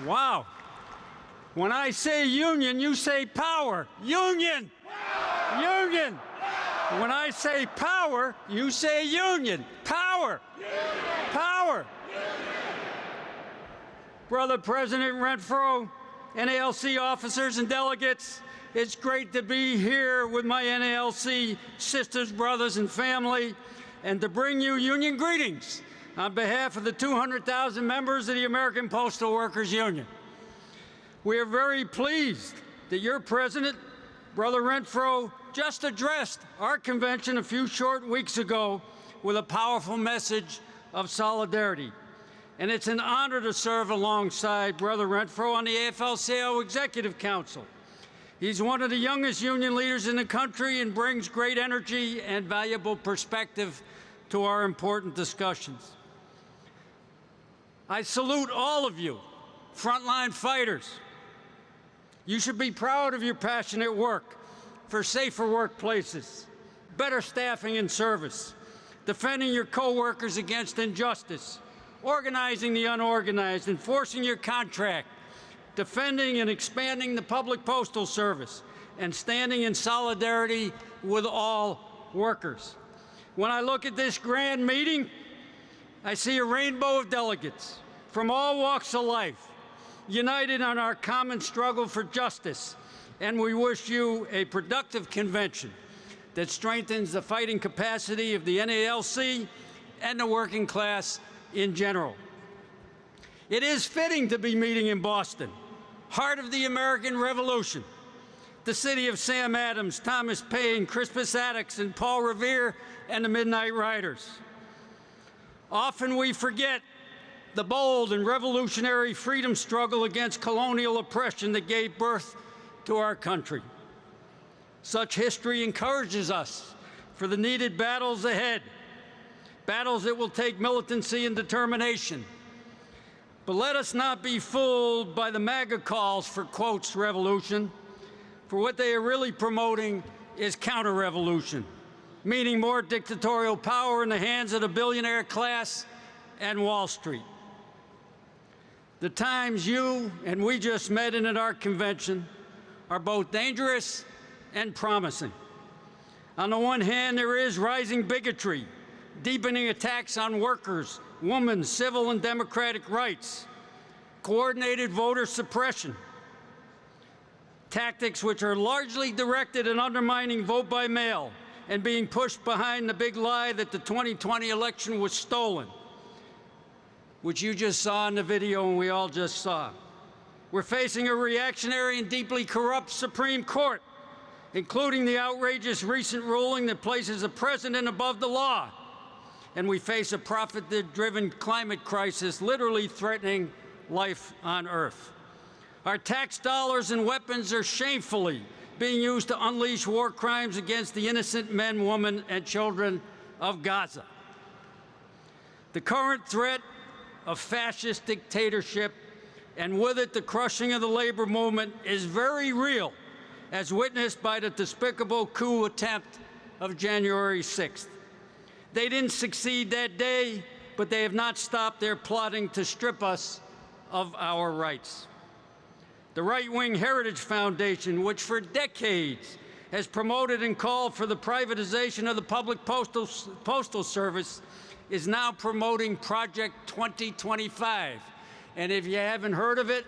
Wow. When I say union, you say power. Union! Union! When I say power, you say union. Power! Power! Brother President Renfro, NALC officers and delegates, it's great to be here with my NALC sisters, brothers, and family, and to bring you union greetings on behalf of the 200,000 members of the American Postal Workers Union. We are very pleased that your president, Brother Renfro, just addressed our convention a few short weeks ago with a powerful message of solidarity. And it's an honor to serve alongside Brother Renfro on the AFL-CIO Executive Council. He's one of the youngest union leaders in the country and brings great energy and valuable perspective to our important discussions. I salute all of you, frontline fighters. You should be proud of your passionate work for safer workplaces, better staffing and service, defending your coworkers against injustice, organizing the unorganized, enforcing your contract, defending and expanding the public postal service, and standing in solidarity with all workers. When I look at this grand meeting, I see a rainbow of delegates from all walks of life, united on our common struggle for justice, and we wish you a productive convention that strengthens the fighting capacity of the NALC and the working class in general. It is fitting to be meeting in Boston, heart of the American Revolution, the city of Sam Adams, Thomas Paine, Crispus Attucks, and Paul Revere, and the Midnight Riders. Often we forget the bold and revolutionary freedom struggle against colonial oppression that gave birth to our country. Such history encourages us for the needed battles ahead, battles that will take militancy and determination. But let us not be fooled by the MAGA calls for, quotes, revolution, for what they are really promoting is counter-revolution, meaning more dictatorial power in the hands of the billionaire class and Wall Street. The times you and we just met in at our convention are both dangerous and promising. On the one hand, there is rising bigotry, deepening attacks on workers, women's civil and democratic rights, coordinated voter suppression, tactics which are largely directed at undermining vote by mail and being pushed behind the big lie that the 2020 election was stolen, which you just saw in the video and we all just saw. We're facing a reactionary and deeply corrupt Supreme Court, including the outrageous recent ruling that places a president above the law. And we face a profit-driven climate crisis literally threatening life on Earth. Our tax dollars and weapons are shamefully being used to unleash war crimes against the innocent men, women, and children of Gaza. The current threat of fascist dictatorship, and with it the crushing of the labor movement, is very real, as witnessed by the despicable coup attempt of January 6th. They didn't succeed that day, but they have not stopped their plotting to strip us of our rights. The right-wing Heritage Foundation, which for decades has promoted and called for the privatization of the public postal service, is now promoting Project 2025. And if you haven't heard of it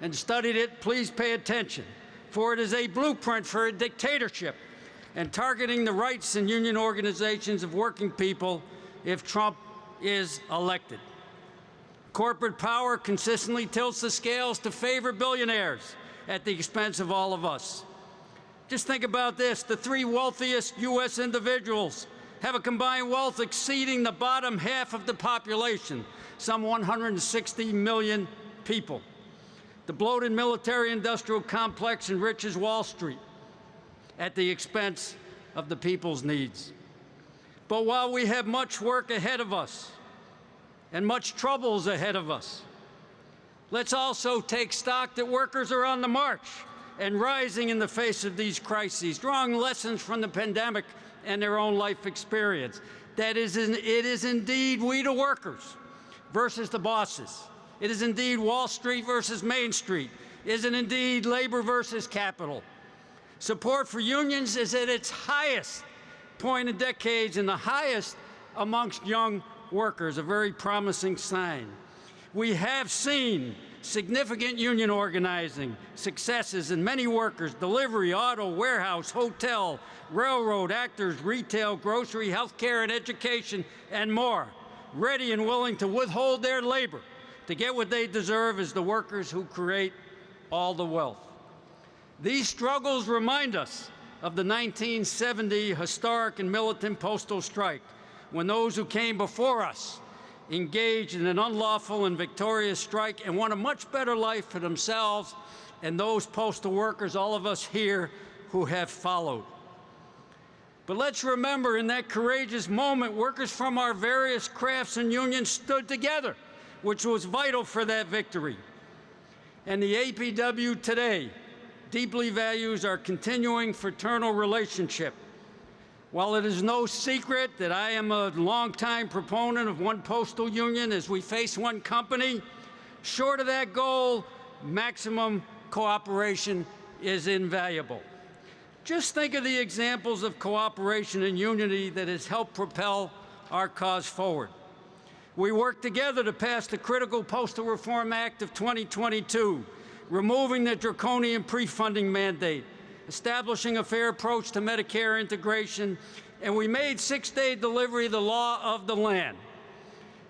and studied it, please pay attention, for it is a blueprint for a dictatorship and targeting the rights and union organizations of working people if Trump is elected. Corporate power consistently tilts the scales to favor billionaires at the expense of all of us. Just think about this. The 3 wealthiest U.S. individuals have a combined wealth exceeding the bottom half of the population, some 160 million people. The bloated military-industrial complex enriches Wall Street at the expense of the people's needs. But while we have much work ahead of us and much troubles ahead of us, let's also take stock that workers are on the march and rising in the face of these crises, drawing lessons from the pandemic and their own life experience. It is indeed we the workers versus the bosses, It is indeed Wall Street versus Main Street. Is it indeed labor versus capital? Support for unions is at its highest point in decades and the highest amongst young workers, a very promising sign. We have seen significant union organizing successes in many workers, delivery, auto, warehouse, hotel, railroad, actors, retail, grocery, healthcare, and education, and more, ready and willing to withhold their labor to get what they deserve as the workers who create all the wealth. These struggles remind us of the 1970 historic and militant postal strike, when those who came before us engaged in an unlawful and victorious strike and won a much better life for themselves and those postal workers, all of us here, who have followed. But let's remember, in that courageous moment, workers from our various crafts and unions stood together, which was vital for that victory. And the APWU today deeply values our continuing fraternal relationship. While it is no secret that I am a longtime proponent of one postal union as we face one company, short of that goal, maximum cooperation is invaluable. Just think of the examples of cooperation and unity that has helped propel our cause forward. We worked together to pass the critical Postal Reform Act of 2022, removing the draconian pre-funding mandate, establishing a fair approach to Medicare integration, and we made 6-day delivery the law of the land.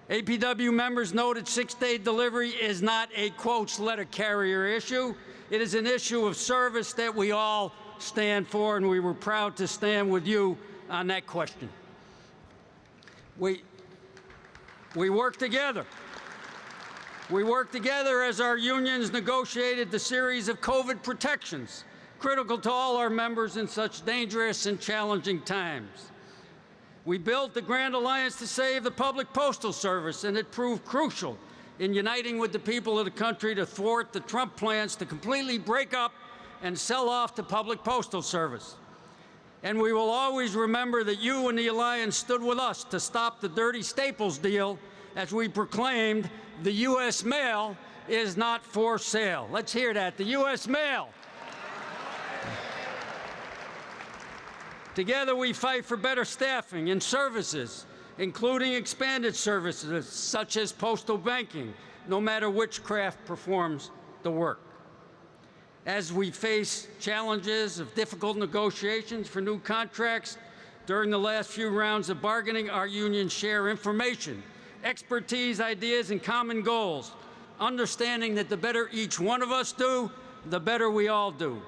APWU members noted 6-day delivery is not a, quotes, letter carrier issue. It is an issue of service that we all stand for, and we were proud to stand with you on that question. We worked together. We worked together as our unions negotiated the series of COVID protections, critical to all our members in such dangerous and challenging times. We built the Grand Alliance to save the public postal service, and it proved crucial in uniting with the people of the country to thwart the Trump plans to completely break up and sell off the public postal service. And we will always remember that you and the Alliance stood with us to stop the dirty Staples deal as we proclaimed the U.S. mail is not for sale. Let's hear that, the U.S. mail. Together we fight for better staffing and services, including expanded services such as postal banking, no matter which craft performs the work. As we face challenges of difficult negotiations for new contracts, during the last few rounds of bargaining, our unions share information, expertise, ideas, and common goals, understanding that the better each one of us do, the better we all do.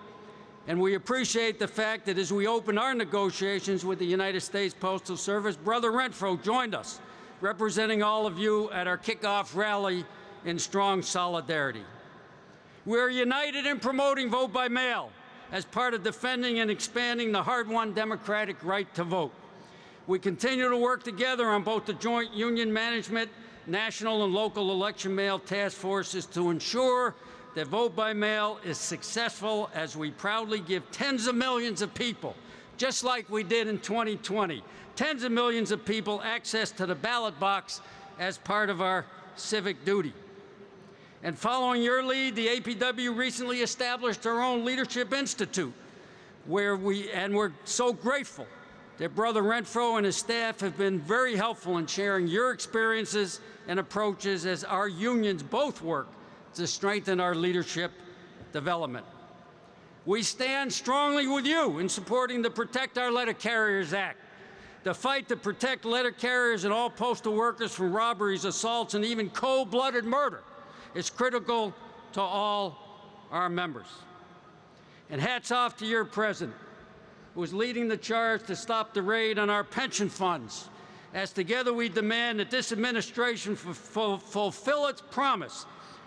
And we appreciate the fact that as we open our negotiations with the United States Postal Service, Brother Renfro joined us, representing all of you at our kickoff rally in strong solidarity. We're united in promoting vote by mail as part of defending and expanding the hard-won democratic right to vote. We continue to work together on both the Joint Union Management, national and local election mail task forces to ensure that vote by mail is successful as we proudly give tens of millions of people, just like we did in 2020, tens of millions of people access to the ballot box as part of our civic duty. And following your lead, the APWU recently established our own Leadership Institute, and we're so grateful that Brother Renfro and his staff have been very helpful in sharing your experiences and approaches as our unions both work to strengthen our leadership development. We stand strongly with you in supporting the Protect Our Letter Carriers Act. The fight to protect letter carriers and all postal workers from robberies, assaults, and even cold-blooded murder is critical to all our members. And hats off to your president, who is leading the charge to stop the raid on our pension funds, as together we demand that this administration fulfill its promise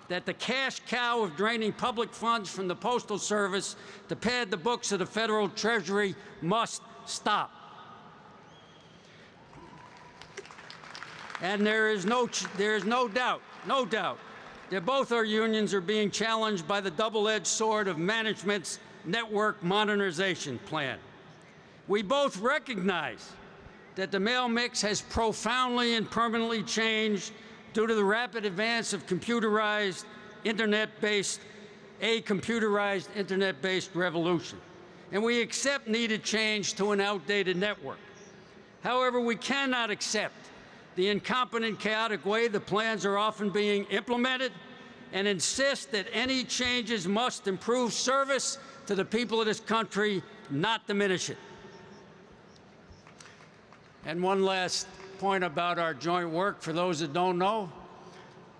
that the cash cow of draining public funds from the Postal Service to pad the books of the Federal Treasury must stop. And there is no doubt, that both our unions are being challenged by the double-edged sword of management's network modernization plan. We both recognize that the mail mix has profoundly and permanently changed due to the rapid advance of computerized internet-based revolution. And we accept needed change to an outdated network. However, we cannot accept the incompetent, chaotic way the plans are often being implemented, and insist that any changes must improve service to the people of this country, not diminish it. And one last point about our joint work, for those that don't know.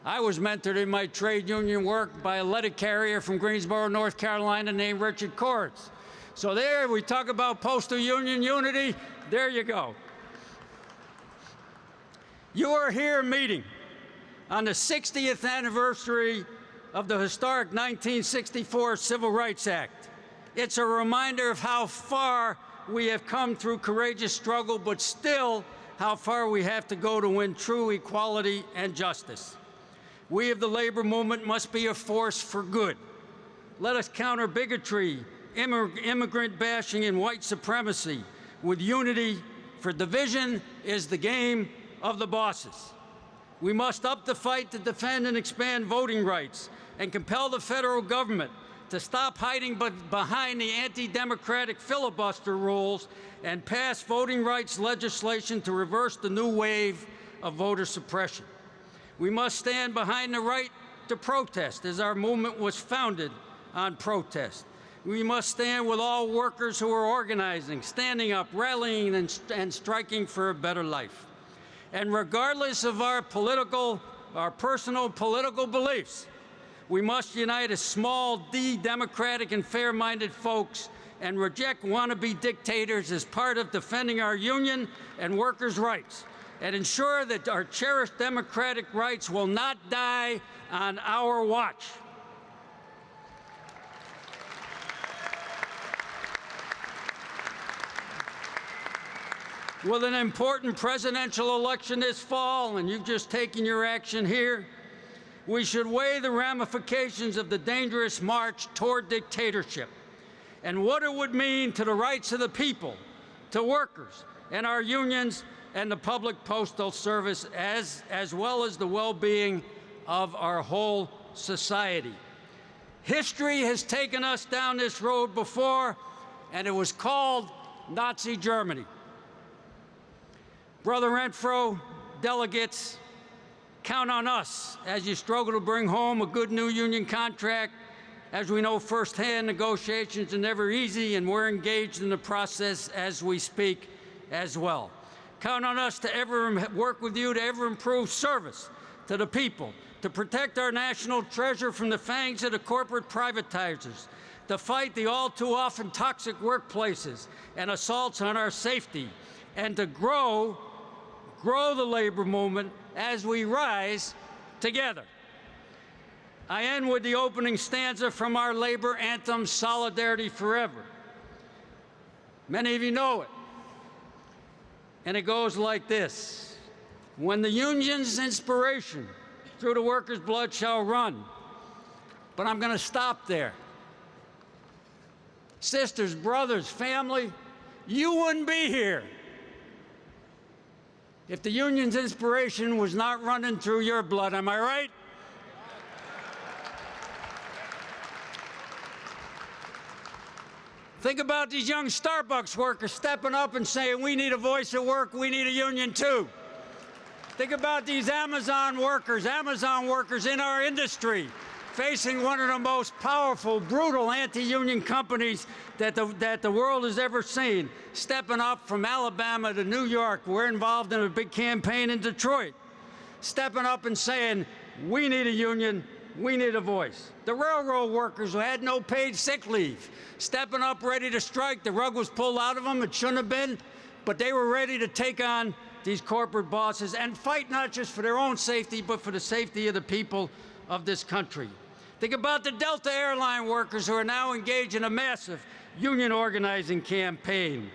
I was mentored in my trade union work by a letter carrier from Greensboro, North Carolina, named Richard Cords. So there, we talk about postal union unity, there you go. You are here meeting on the 60th anniversary of the historic 1964 Civil Rights Act. It's a reminder of how far we have come through courageous struggle, but still how far we have to go to win true equality and justice. We of the labor movement must be a force for good. Let us counter bigotry, immigrant bashing, and white supremacy with unity, for division is the game of the bosses. We must up the fight to defend and expand voting rights and compel the federal government to stop hiding behind the anti-democratic filibuster rules and pass voting rights legislation to reverse the new wave of voter suppression. We must stand behind the right to protest, as our movement was founded on protest. We must stand with all workers who are organizing, standing up, rallying, and striking for a better life. And regardless of our personal political beliefs, we must unite as small d democratic and fair-minded folks and reject wannabe dictators as part of defending our union and workers' rights, and ensure that our cherished democratic rights will not die on our watch. With an important presidential election this fall, and you've just taken your action here, we should weigh the ramifications of the dangerous march toward dictatorship and what it would mean to the rights of the people, to workers, and our unions, and the public postal service, as well as the well-being of our whole society. History has taken us down this road before, and it was called Nazi Germany. Brother Renfro, delegates, count on us as you struggle to bring home a good new union contract. As we know firsthand, negotiations are never easy, and we're engaged in the process as we speak as well. Count on us to ever work with you to ever improve service to the people, to protect our national treasure from the fangs of the corporate privatizers, to fight the all too often toxic workplaces and assaults on our safety, and to grow the labor movement as we rise together. I end with the opening stanza from our labor anthem, Solidarity Forever. Many of you know it. And it goes like this: when the union's inspiration through the workers' blood shall run. But I'm going to stop there. Sisters, brothers, family, you wouldn't be here if the union's inspiration was not running through your blood. Am I right? Think about these young Starbucks workers stepping up and saying, we need a voice at work, we need a union too. Think about these Amazon workers in our industry, facing one of the most powerful, brutal anti-union companies that the world has ever seen, stepping up from Alabama to New York. We're involved in a big campaign in Detroit, stepping up and saying, we need a union, we need a voice. The railroad workers who had no paid sick leave, stepping up ready to strike. The rug was pulled out of them. It shouldn't have been, but they were ready to take on these corporate bosses and fight not just for their own safety, but for the safety of the people of this country. Think about the Delta airline workers who are now engaged in a massive union organizing campaign.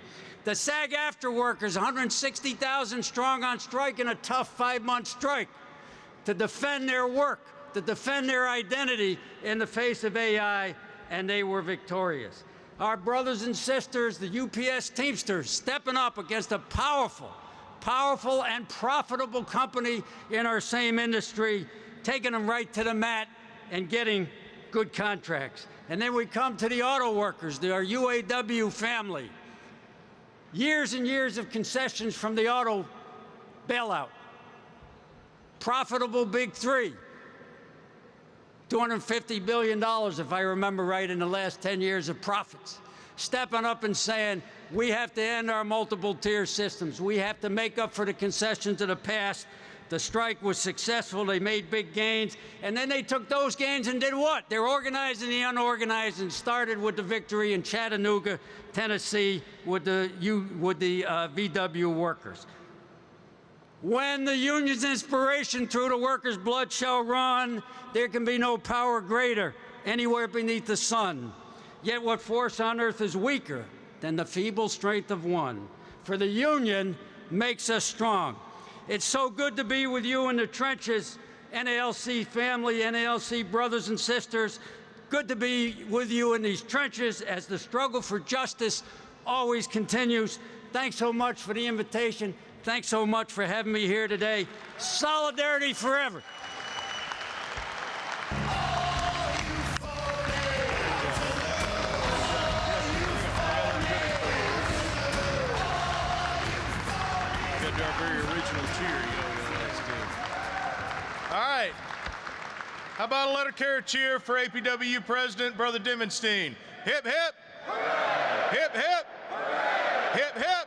The SAG-AFTRA workers, 160,000 strong on strike in a tough 5-month strike to defend their work, to defend their identity in the face of AI, and they were victorious. Our brothers and sisters, the UPS Teamsters, stepping up against a powerful powerful and profitable company in our same industry, taking them right to the mat and getting good contracts. And then we come to the auto workers, our UAW family. Years and years of concessions from the auto bailout. Profitable big three. $250 billion, if I remember right, in the last 10 years of profits. Stepping up and saying, we have to end our multiple tier systems. We have to make up for the concessions of the past. The strike was successful. They made big gains. And then they took those gains and did what? They're organizing the unorganized and started with the victory in Chattanooga, Tennessee, with the VW workers. When the union's inspiration through the workers' blood shall run, there can be no power greater anywhere beneath the sun. Yet what force on earth is weaker than the feeble strength of one? For the union makes us strong. It's so good to be with you in the trenches, NALC family, NALC brothers and sisters. Good to be with you in these trenches as the struggle for justice always continues. Thanks so much for the invitation. Thanks so much for having me here today. Solidarity forever. Good our very original cheer, All right. How about a letter carrier cheer for APWU President, Brother Dimondstein? Hip, hip. Hip, hip. Hip, hip.